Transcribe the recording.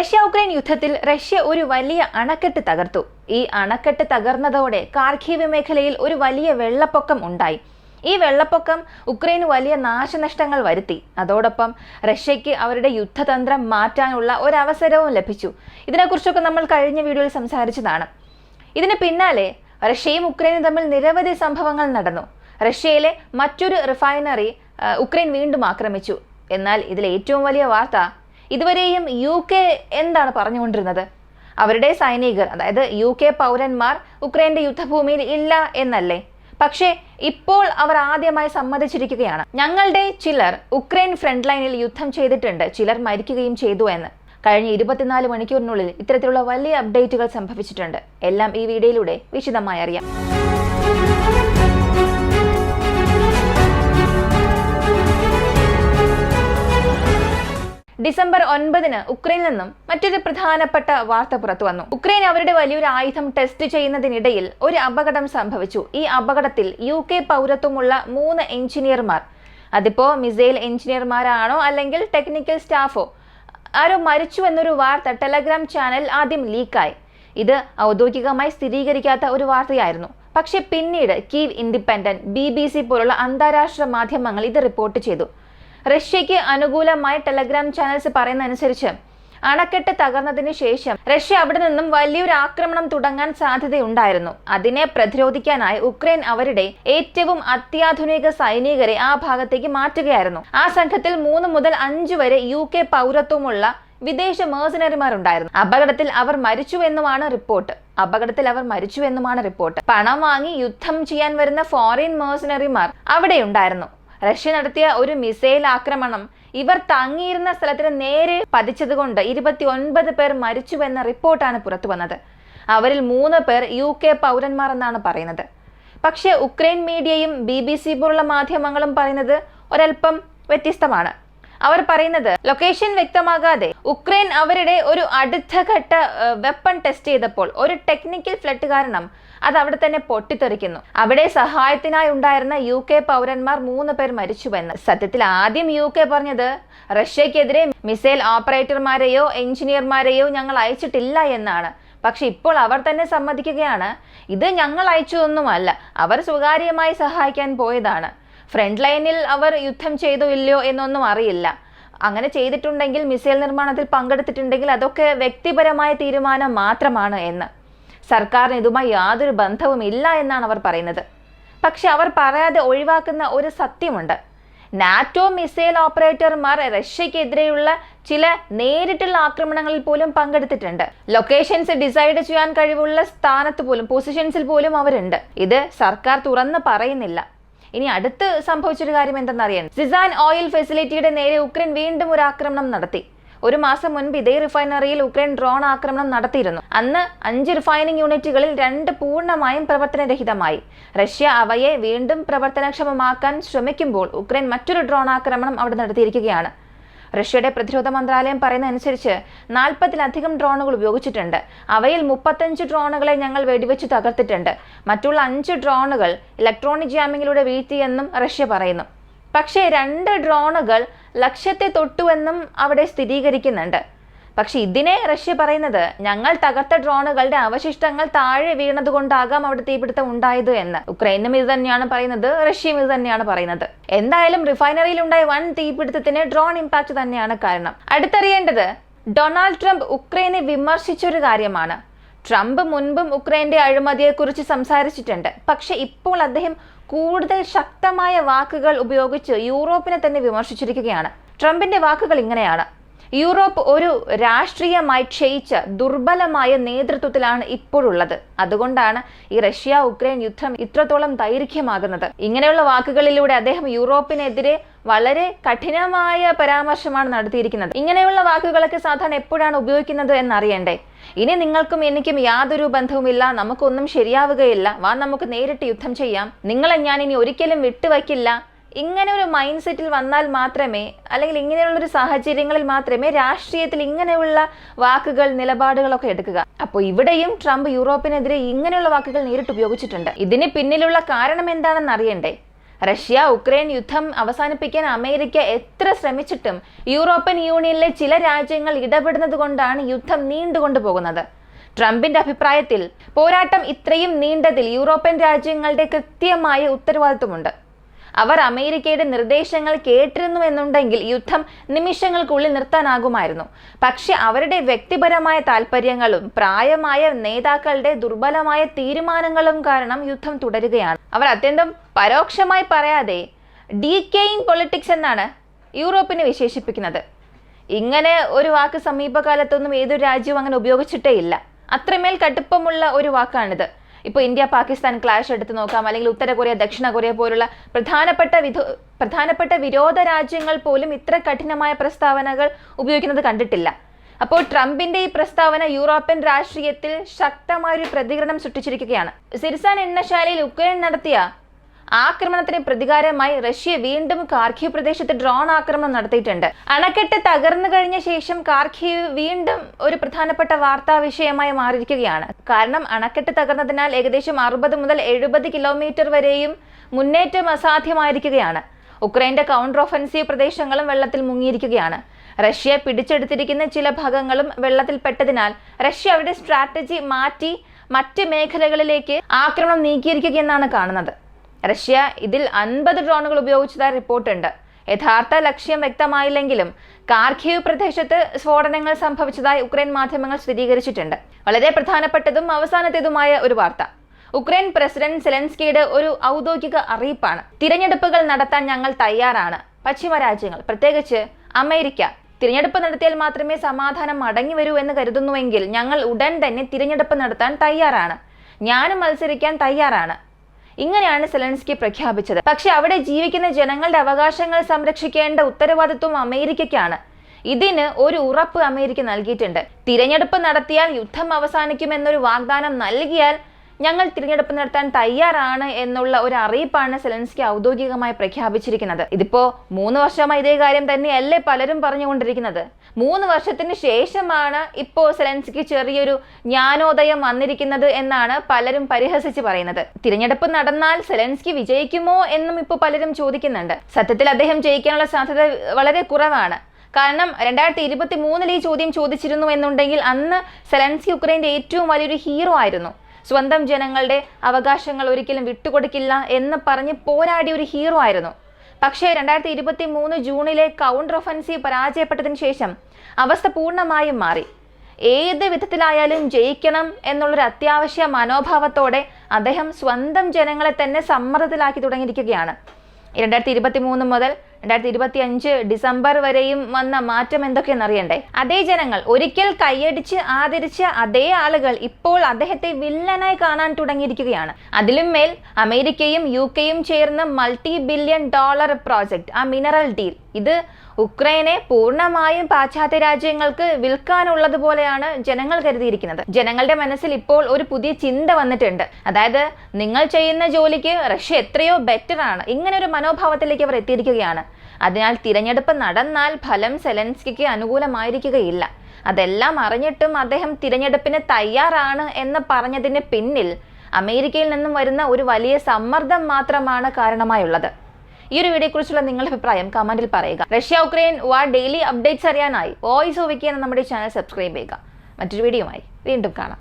Russia Ukraine യുദ്ധത്തിൽ Russia ഒരു വലിയ അണക്കെട്ട് തകർത്തു. ഈ അണക്കെട്ട് തകർന്നതോടെ കാർഖീവ് മേഖലയിൽ ഒരു വലിയ വെള്ളപ്പൊക്കം ഉണ്ടായി. ഈ വെള്ളപ്പൊക്കം ഉക്രൈന് വലിയ നാശനഷ്ടങ്ങൾ വരുത്തി. അതോടൊപ്പം റഷ്യയ്ക്ക് അവരുടെ യുദ്ധതന്ത്രം മാറ്റാനുള്ള ഒരവസരവും ലഭിച്ചു. ഇതിനെക്കുറിച്ചൊക്കെ നമ്മൾ കഴിഞ്ഞ വീഡിയോയിൽ സംസാരിച്ചതാണ്. ഇതിന് പിന്നാലെ റഷ്യയും ഉക്രൈനും തമ്മിൽ നിരവധി സംഭവങ്ങൾ നടന്നു. റഷ്യയിലെ മറ്റൊരു റിഫൈനറി ഉക്രൈൻ വീണ്ടും ആക്രമിച്ചു. എന്നാൽ ഇതിൽ ഏറ്റവും വലിയ വാർത്ത, ഇതുവരെയും UK എന്താണ് പറഞ്ഞുകൊണ്ടിരുന്നത്? അവരുടെ സൈനികർ, അതായത് UK പൗരന്മാർ ഉക്രൈന്റെ യുദ്ധഭൂമിയിൽ ഇല്ല എന്നല്ലേ? പക്ഷേ ഇപ്പോൾ അവർ ആദ്യമായി സമ്മതിച്ചിരിക്കുകയാണ്, ഞങ്ങളുടെ ചിലർ ഉക്രൈൻ ഫ്രണ്ട് ലൈനിൽ യുദ്ധം ചെയ്തിട്ടുണ്ട്, ചിലർ മരിക്കുകയും ചെയ്തു എന്ന്. കഴിഞ്ഞ 24 മണിക്കൂറിനുള്ളിൽ ഇത്തരത്തിലുള്ള വലിയ അപ്ഡേറ്റുകൾ സംഭവിച്ചിട്ടുണ്ട്. എല്ലാം ഈ വീഡിയോയിലൂടെ വിശദമായി അറിയാം. ഡിസംബർ 9 ഉക്രൈനിൽ നിന്നും മറ്റൊരു പ്രധാനപ്പെട്ട വാർത്ത പുറത്തു വന്നു. ഉക്രൈൻ അവരുടെ വലിയൊരു ആയുധം ടെസ്റ്റ് ചെയ്യുന്നതിനിടയിൽ ഒരു അപകടം സംഭവിച്ചു. ഈ അപകടത്തിൽ UK പൗരത്വമുള്ള 3 എഞ്ചിനീയർമാർ, അതിപ്പോ മിസൈൽ എഞ്ചിനീയർമാരാണോ അല്ലെങ്കിൽ ടെക്നിക്കൽ സ്റ്റാഫോ, ആരോ മരിച്ചു എന്നൊരു വാർത്ത ടെലഗ്രാം ചാനൽ ആദ്യം ലീക്കായി. ഇത് ഔദ്യോഗികമായി സ്ഥിരീകരിക്കാത്ത ഒരു വാർത്തയായിരുന്നു. പക്ഷെ പിന്നീട് കീവ് ഇൻഡിപെൻഡന്റ്, BBC പോലുള്ള അന്താരാഷ്ട്ര മാധ്യമങ്ങൾ ഇത് റിപ്പോർട്ട് ചെയ്തു. റഷ്യയ്ക്ക് അനുകൂലമായ ടെലഗ്രാം ചാനൽസ് പറയുന്നതനുസരിച്ച് അണക്കെട്ട് തകർന്നതിന് ശേഷം റഷ്യ അവിടെ നിന്നും വലിയൊരു ആക്രമണം തുടങ്ങാൻ സാധ്യതയുണ്ടായിരുന്നു. അതിനെ പ്രതിരോധിക്കാനായി ഉക്രൈൻ അവരുടെ ഏറ്റവും അത്യാധുനിക സൈനികരെ ആ ഭാഗത്തേക്ക് മാറ്റുകയായിരുന്നു. ആ സംഘത്തിൽ 3 മുതൽ 5 വരെ UK പൗരത്വമുള്ള വിദേശ മേഴ്സണറിമാരുണ്ടായിരുന്നു. അപകടത്തിൽ അവർ മരിച്ചു എന്നുമാണ് റിപ്പോർട്ട്. പണം വാങ്ങി യുദ്ധം ചെയ്യാൻ വരുന്ന ഫോറിൻ മേഴ്സണറിമാർ അവിടെ ഉണ്ടായിരുന്നു. റഷ്യ നടത്തിയ ഒരു മിസൈൽ ആക്രമണം ഇവർ തങ്ങിയിരുന്ന സ്ഥലത്തിന് നേരെ പതിച്ചതുകൊണ്ട് 29 പേർ മരിച്ചുവെന്ന റിപ്പോർട്ടാണ് പുറത്തു വന്നത്. അവരിൽ 3 പേർ UK പൗരന്മാർ എന്നാണ് പറയുന്നത്. പക്ഷേ ഉക്രൈൻ മീഡിയയും BBC പോലുള്ള മാധ്യമങ്ങളും പറയുന്നത് ഒരൽപ്പം വ്യത്യസ്തമാണ്. അവർ പറയുന്നത്, ലൊക്കേഷൻ വ്യക്തമാകാതെ ഉക്രൈൻ അവരുടെ ഒരു അടുത്ത ഘട്ട വെപ്പൺ ടെസ്റ്റ് ചെയ്തപ്പോൾ ഒരു ടെക്നിക്കൽ ഫ്ലഡ് കാരണം അത് അവിടെ തന്നെ പൊട്ടിത്തെറിക്കുന്നു. അവിടെ സഹായത്തിനായി ഉണ്ടായിരുന്ന UK പൗരന്മാർ 3 പേർ മരിച്ചുവെന്ന്. സത്യത്തിൽ ആദ്യം UK പറഞ്ഞത് റഷ്യക്കെതിരെ മിസൈൽ ഓപ്പറേറ്റർമാരെയോ എഞ്ചിനീയർമാരെയോ ഞങ്ങൾ അയച്ചിട്ടില്ല എന്നാണ്. പക്ഷെ ഇപ്പോൾ അവർ തന്നെ സമ്മതിക്കുകയാണ്, ഇത് ഞങ്ങൾ അയച്ചതൊന്നുമല്ല, അവർ സ്വകാര്യമായി സഹായിക്കാൻ പോയതാണ്. ഫ്രണ്ട് ലൈനിൽ അവർ യുദ്ധം ചെയ്തോ ഇല്ലയോ എന്നൊന്നും അറിയില്ല. അങ്ങനെ ചെയ്തിട്ടുണ്ടെങ്കിൽ, മിസൈൽ നിർമ്മാണത്തിൽ പങ്കെടുത്തിട്ടുണ്ടെങ്കിൽ അതൊക്കെ വ്യക്തിപരമായ തീരുമാനം മാത്രമാണ് എന്ന്. സർക്കാരിന് ഇതുമായി യാതൊരു ബന്ധവും ഇല്ല എന്നാണ് അവർ പറയുന്നത്. പക്ഷെ അവർ പറയാതെ ഒഴിവാക്കുന്ന ഒരു സത്യമുണ്ട്. നാറ്റോ മിസൈൽ ഓപ്പറേറ്റർമാർ റഷ്യക്കെതിരെയുള്ള ചില നേരിട്ടുള്ള ആക്രമണങ്ങളിൽ പോലും പങ്കെടുത്തിട്ടുണ്ട്. ലൊക്കേഷൻസ് ഡിസൈഡ് ചെയ്യാൻ കഴിവുള്ള സ്ഥാനത്ത് പോലും, പൊസിഷൻസിൽ പോലും അവരുണ്ട്. ഇത് സർക്കാർ തുറന്ന് പറയുന്നില്ല. ഇനി അടുത്ത് സംഭവിച്ചൊരു കാര്യം എന്തെന്നറിയാൻ, സിസാൻ ഓയിൽ ഫെസിലിറ്റിയുടെ നേരെ ഉക്രൈൻ വീണ്ടും ഒരു ആക്രമണം നടത്തി. 1 മാസം മുൻപ് ഇതേ റിഫൈനറിയിൽ ഉക്രൈൻ ഡ്രോൺ ആക്രമണം നടത്തിയിരുന്നു. അന്ന് 5 റിഫൈനിങ് യൂണിറ്റുകളിൽ 2 പൂർണ്ണമായും പ്രവർത്തനരഹിതമായി. റഷ്യ അവയെ വീണ്ടും പ്രവർത്തനക്ഷമമാക്കാൻ ശ്രമിക്കുമ്പോൾ ഉക്രൈൻ മറ്റൊരു ഡ്രോൺ ആക്രമണം അവിടെ നടത്തിയിരിക്കുകയാണ്. റഷ്യയുടെ പ്രതിരോധ മന്ത്രാലയം പറയുന്നതനുസരിച്ച് 40-ലധികം ഡ്രോണുകൾ ഉപയോഗിച്ചിട്ടുണ്ട്. അവയിൽ 35 ഡ്രോണുകളെ ഞങ്ങൾ വെടിവെച്ച് തകർത്തിട്ടുണ്ട്. മറ്റുള്ള 5 ഡ്രോണുകൾ ഇലക്ട്രോണിക് ജാമിങ്ങിലൂടെ വീഴ്ത്തിയെന്നും റഷ്യ പറയുന്നു. പക്ഷേ 2 ഡ്രോണുകൾ ലക്ഷ്യത്തെ തൊട്ടുവെന്നും അവിടെ സ്ഥിരീകരിക്കുന്നുണ്ട്. പക്ഷെ ഇതിനെ റഷ്യ പറയുന്നത്, ഞങ്ങൾ തകർത്ത ഡ്രോണുകളുടെ അവശിഷ്ടങ്ങൾ താഴെ വീണതുകൊണ്ടാകാം അവിടെ തീപിടുത്തം ഉണ്ടായത് എന്ന്. ഉക്രൈനും ഇത് തന്നെയാണ് പറയുന്നത്, റഷ്യയും ഇത് തന്നെയാണ് പറയുന്നത്. എന്തായാലും റിഫൈനറിയിൽ ഉണ്ടായ വൻ തീപിടുത്തത്തിന് ഡ്രോൺ ഇമ്പാക്ട് തന്നെയാണ് കാരണം. അടുത്തറിയേണ്ടത്, ഡൊണാൾഡ് ട്രംപ് ഉക്രൈനെ വിമർശിച്ചൊരു കാര്യമാണ്. ട്രംപ് മുൻപും ഉക്രൈന്റെ അഴിമതിയെക്കുറിച്ച് സംസാരിച്ചിട്ടുണ്ട്. പക്ഷെ ഇപ്പോൾ അദ്ദേഹം കൂടുതൽ ശക്തമായ വാക്കുകൾ ഉപയോഗിച്ച് യൂറോപ്പിനെ തന്നെ വിമർശിച്ചിരിക്കുകയാണ്. ട്രംപിന്റെ വാക്കുകൾ ഇങ്ങനെയാണ്: യൂറോപ്പ് ഒരു രാഷ്ട്രീയമായി ക്ഷയിച്ച ദുർബലമായ നേതൃത്വത്തിലാണ് ഇപ്പോഴുള്ളത്. അതുകൊണ്ടാണ് ഈ റഷ്യ ഉക്രൈൻ യുദ്ധം ഇത്രത്തോളം ദൈർഘ്യമാകുന്നത്. ഇങ്ങനെയുള്ള വാക്കുകളിലൂടെ അദ്ദേഹം യൂറോപ്പിനെതിരെ വളരെ കഠിനമായ പരാമർശമാണ് നടത്തിയിരിക്കുന്നത്. ഇങ്ങനെയുള്ള വാക്കുകളൊക്കെ സാധാരണ എപ്പോഴാണ് ഉപയോഗിക്കുന്നത് എന്നറിയണ്ടേ? ഇനി നിങ്ങൾക്കും എനിക്കും യാതൊരു ബന്ധവുമില്ല, നമുക്കൊന്നും ശരിയാവുകയില്ല, വാ നമുക്ക് നേരിട്ട് യുദ്ധം ചെയ്യാം, നിങ്ങളെ ഞാൻ ഇനി ഒരിക്കലും വിട്ടുവയ്ക്കില്ല, ഇങ്ങനെ ഒരു മൈൻഡ് സെറ്റിൽ വന്നാൽ മാത്രമേ, അല്ലെങ്കിൽ ഇങ്ങനെയുള്ളൊരു സാഹചര്യങ്ങളിൽ മാത്രമേ രാഷ്ട്രീയത്തിൽ ഇങ്ങനെയുള്ള വാക്കുകൾ, നിലപാടുകളൊക്കെ എടുക്കുക. അപ്പോൾ ഇവിടെയും ട്രംപ് യൂറോപ്പിനെതിരെ ഇങ്ങനെയുള്ള വാക്കുകൾ നേരിട്ട് ഉപയോഗിച്ചിട്ടുണ്ട്. ഇതിന് പിന്നിലുള്ള കാരണം എന്താണെന്ന് അറിയണ്ടേ? റഷ്യ ഉക്രൈൻ യുദ്ധം അവസാനിപ്പിക്കാൻ അമേരിക്ക എത്ര ശ്രമിച്ചിട്ടും യൂറോപ്യൻ യൂണിയനിലെ ചില രാജ്യങ്ങൾ ഇടപെടുന്നത് കൊണ്ടാണ് യുദ്ധം നീണ്ടുകൊണ്ടുപോകുന്നത്. ട്രംപിന്റെ അഭിപ്രായത്തിൽ പോരാട്ടം ഇത്രയും നീണ്ടതിൽ യൂറോപ്യൻ രാജ്യങ്ങളുടെ കൃത്യമായ ഉത്തരവാദിത്വമുണ്ട്. അവർ അമേരിക്കയുടെ നിർദ്ദേശങ്ങൾ കേട്ടിരുന്നുവെന്നുണ്ടെങ്കിൽ യുദ്ധം നിമിഷങ്ങൾക്കുള്ളിൽ നിർത്താനാകുമായിരുന്നു. പക്ഷെ അവരുടെ വ്യക്തിപരമായ താല്പര്യങ്ങളും പ്രായമായ നേതാക്കളുടെ ദുർബലമായ തീരുമാനങ്ങളും കാരണം യുദ്ധം തുടരുകയാണ്. അവർ അത്യന്തം പരോക്ഷമായി പറയാതെ ഡീക്കേയിങ് പൊളിറ്റിക്സ് എന്നാണ് യൂറോപ്പിനെ വിശേഷിപ്പിക്കുന്നത്. ഇങ്ങനെ ഒരു വാക്ക് സമീപകാലത്തൊന്നും ഏതൊരു രാജ്യവും അങ്ങനെ ഉപയോഗിച്ചിട്ടേ ഇല്ല. അത്രമേൽ കടുപ്പമുള്ള ഒരു വാക്കാണിത്. ഇപ്പോൾ ഇന്ത്യ പാകിസ്ഥാൻ ക്ലാഷ് എടുത്തു നോക്കാം, അല്ലെങ്കിൽ ഉത്തര കൊറിയ ദക്ഷിണ കൊറിയ പോലുള്ള പ്രധാനപ്പെട്ട വിരോധ രാജ്യങ്ങൾ പോലും ഇത്ര കഠിനമായ പ്രസ്താവനകൾ ഉപയോഗിക്കുന്നത് കണ്ടിട്ടില്ല. അപ്പോൾ ട്രംപിന്റെ ഈ പ്രസ്താവന യൂറോപ്യൻ രാഷ്ട്രീയത്തിൽ ശക്തമായൊരു പ്രതികരണം സൃഷ്ടിച്ചിരിക്കുകയാണ്. സിർസാൻ എണ്ണശാലയിൽ ഉക്രൈൻ നടത്തിയ ആക്രമണത്തിന് പ്രതികാരമായി റഷ്യ വീണ്ടും കാർഖീവ് പ്രദേശത്ത് ഡ്രോൺ ആക്രമണം നടത്തിയിട്ടുണ്ട്. അണക്കെട്ട് തകർന്നു കഴിഞ്ഞ ശേഷം കാർഖീവ് വീണ്ടും ഒരു പ്രധാനപ്പെട്ട വാർത്താ വിഷയമായി മാറിയിരിക്കുകയാണ്. കാരണം അണക്കെട്ട് തകർന്നതിനാൽ ഏകദേശം 60 മുതൽ 70 കിലോമീറ്റർ വരെയും മുന്നേറ്റം അസാധ്യമായിരിക്കുകയാണ്. ഉക്രൈന്റെ കൗണ്ടർ ഒഫൻസീവ് പ്രദേശങ്ങളും വെള്ളത്തിൽ മുങ്ങിയിരിക്കുകയാണ്. റഷ്യ പിടിച്ചെടുത്തിരിക്കുന്ന ചില ഭാഗങ്ങളും വെള്ളത്തിൽപ്പെട്ടതിനാൽ റഷ്യ അവരുടെ സ്ട്രാറ്റജി മാറ്റി മറ്റ് മേഖലകളിലേക്ക് ആക്രമണം നീക്കിയിരിക്കുകയെന്നാണ് കാണുന്നത്. റഷ്യ ഇതിൽ 50 ഡ്രോണുകൾ ഉപയോഗിച്ചതായി റിപ്പോർട്ടുണ്ട്. യഥാർത്ഥ ലക്ഷ്യം വ്യക്തമായില്ലെങ്കിലും കാർഖീവ് പ്രദേശത്ത് സ്ഫോടനങ്ങൾ സംഭവിച്ചതായി ഉക്രൈൻ മാധ്യമങ്ങൾ സ്ഥിരീകരിച്ചിട്ടുണ്ട്. വളരെ പ്രധാനപ്പെട്ടതും അവസാനത്തേതുമായ ഒരു വാർത്ത ഉക്രൈൻ പ്രസിഡന്റ് സെലൻസ്കിയുടെ ഒരു ഔദ്യോഗിക അറിയിപ്പാണ്. തിരഞ്ഞെടുപ്പുകൾ നടത്താൻ ഞങ്ങൾ തയ്യാറാണ്. പശ്ചിമ രാജ്യങ്ങൾ, പ്രത്യേകിച്ച് അമേരിക്ക, തിരഞ്ഞെടുപ്പ് നടത്തിയാൽ മാത്രമേ സമാധാനം മടങ്ങി വരൂ എന്ന് കരുതുന്നുവെങ്കിൽ ഞങ്ങൾ ഉടൻ തന്നെ തിരഞ്ഞെടുപ്പ് നടത്താൻ തയ്യാറാണ്. ഞാനും മത്സരിക്കാൻ തയ്യാറാണ്. ഇങ്ങനെയാണ് സെലൻസ്കി പ്രഖ്യാപിച്ചത്. പക്ഷെ അവിടെ ജീവിക്കുന്ന ജനങ്ങളുടെ അവകാശങ്ങൾ സംരക്ഷിക്കേണ്ട ഉത്തരവാദിത്വം അമേരിക്കയ്ക്കാണ്. ഇതിന് ഒരു ഉറപ്പ് അമേരിക്ക നൽകിയിട്ടുണ്ട്. തിരഞ്ഞെടുപ്പ് നടത്തിയാൽ യുദ്ധം അവസാനിക്കുമെന്നൊരു വാഗ്ദാനം നൽകിയാൽ ഞങ്ങൾ തിരഞ്ഞെടുപ്പ് നടത്താൻ തയ്യാറാണ് എന്നുള്ള ഒരു അറിയിപ്പാണ് സെലൻസ്കി ഔദ്യോഗികമായി പ്രഖ്യാപിച്ചിരിക്കുന്നത്. ഇതിപ്പോ 3 വർഷമായി ഇതേ കാര്യം തന്നെയല്ലേ പലരും പറഞ്ഞുകൊണ്ടിരിക്കുന്നത്. 3 വർഷത്തിന് ശേഷമാണ് ഇപ്പോൾ സെലൻസ്കി ചെറിയൊരു ജ്ഞാനോദയം വന്നിരിക്കുന്നത് എന്നാണ് പലരും പരിഹസിച്ച് പറയുന്നത്. തിരഞ്ഞെടുപ്പ് നടന്നാൽ സെലൻസ്കി വിജയിക്കുമോ എന്നും ഇപ്പോൾ പലരും ചോദിക്കുന്നുണ്ട്. സത്യത്തിൽ അദ്ദേഹം ജയിക്കാനുള്ള സാധ്യത വളരെ കുറവാണ്. കാരണം 2023 ഈ ചോദ്യം ചോദിച്ചിരുന്നു എന്നുണ്ടെങ്കിൽ അന്ന് സെലൻസ്കി ഉക്രൈന്റെ ഏറ്റവും വലിയൊരു ഹീറോ ആയിരുന്നു. സ്വന്തം ജനങ്ങളുടെ അവകാശങ്ങൾ ഒരിക്കലും വിട്ടുകൊടുക്കില്ല എന്ന് പറഞ്ഞ് പോരാടിയ ഒരു ഹീറോ ആയിരുന്നു. പക്ഷേ 2023 ജൂണിലെ കൗണ്ടർ ഒഫൻസീവ് പരാജയപ്പെട്ടതിന് ശേഷം അവസ്ഥ പൂർണ്ണമായും മാറി. ഏത് വിധത്തിലായാലും ജയിക്കണം എന്നുള്ളൊരു അത്യാവശ്യ മനോഭാവത്തോടെ അദ്ദേഹം സ്വന്തം ജനങ്ങളെ തന്നെ സമ്മർദ്ദത്തിലാക്കി തുടങ്ങിയിരിക്കുകയാണ്. 2023 മുതൽ 2025 ഡിസംബർ വരെയും വന്ന മാറ്റം എന്തൊക്കെയെന്നറിയണ്ടേ? അതേ ജനങ്ങൾ, ഒരിക്കൽ കൈയടിച്ച് ആദരിച്ച അതേ ആളുകൾ ഇപ്പോൾ അദ്ദേഹത്തെ വില്ലനായി കാണാൻ തുടങ്ങിയിരിക്കുകയാണ്. അതിലും മേൽ അമേരിക്കയും UK ചേർന്ന് $multi-billion പ്രോജക്റ്റ്, ആ മിനറൽ ഡീൽ, ഇത് ഉക്രൈനെ പൂർണ്ണമായും പാശ്ചാത്യ രാജ്യങ്ങൾക്ക് വിൽക്കാനുള്ളതുപോലെയാണ് ജനങ്ങൾ കരുതിയിരിക്കുന്നത്. ജനങ്ങളുടെ മനസ്സിൽ ഇപ്പോൾ ഒരു പുതിയ ചിന്ത വന്നിട്ടുണ്ട്. അതായത് നിങ്ങൾ ചെയ്യുന്ന ജോലിക്ക് റഷ്യ എത്രയോ ബെറ്റർ ആണ്. ഇങ്ങനെ ഒരു മനോഭാവത്തിലേക്ക് അവർ എത്തിയിരിക്കുകയാണ്. അതിനാൽ തിരഞ്ഞെടുപ്പ് നടന്നാൽ ഫലം സെലൻസ്കിക്ക് അനുകൂലമായിരിക്കുകയില്ല. അതെല്ലാം അറിഞ്ഞിട്ടും അദ്ദേഹം തിരഞ്ഞെടുപ്പിന് തയ്യാറാണ് എന്ന് പറഞ്ഞതിന് പിന്നിൽ അമേരിക്കയിൽ നിന്നും വരുന്ന ഒരു വലിയ സമ്മർദ്ദം മാത്രമാണ് കാരണമായുള്ളത്. ഈ ഒരു വീഡിയോയെക്കുറിച്ചുള്ള നിങ്ങളുടെ അഭിപ്രായം കമന്റിൽ പറയുക. റഷ്യ ഉക്രൈൻ വാർ ഡെയിലി അപ്ഡേറ്റ്സ് അറിയാനായി വോയിസ് ഓഫ് വിക്കി എന്ന നമ്മുടെ ചാനൽ സബ്സ്ക്രൈബ് ചെയ്യുക. മറ്റൊരു വീഡിയോയുമായി വീണ്ടും കാണാം.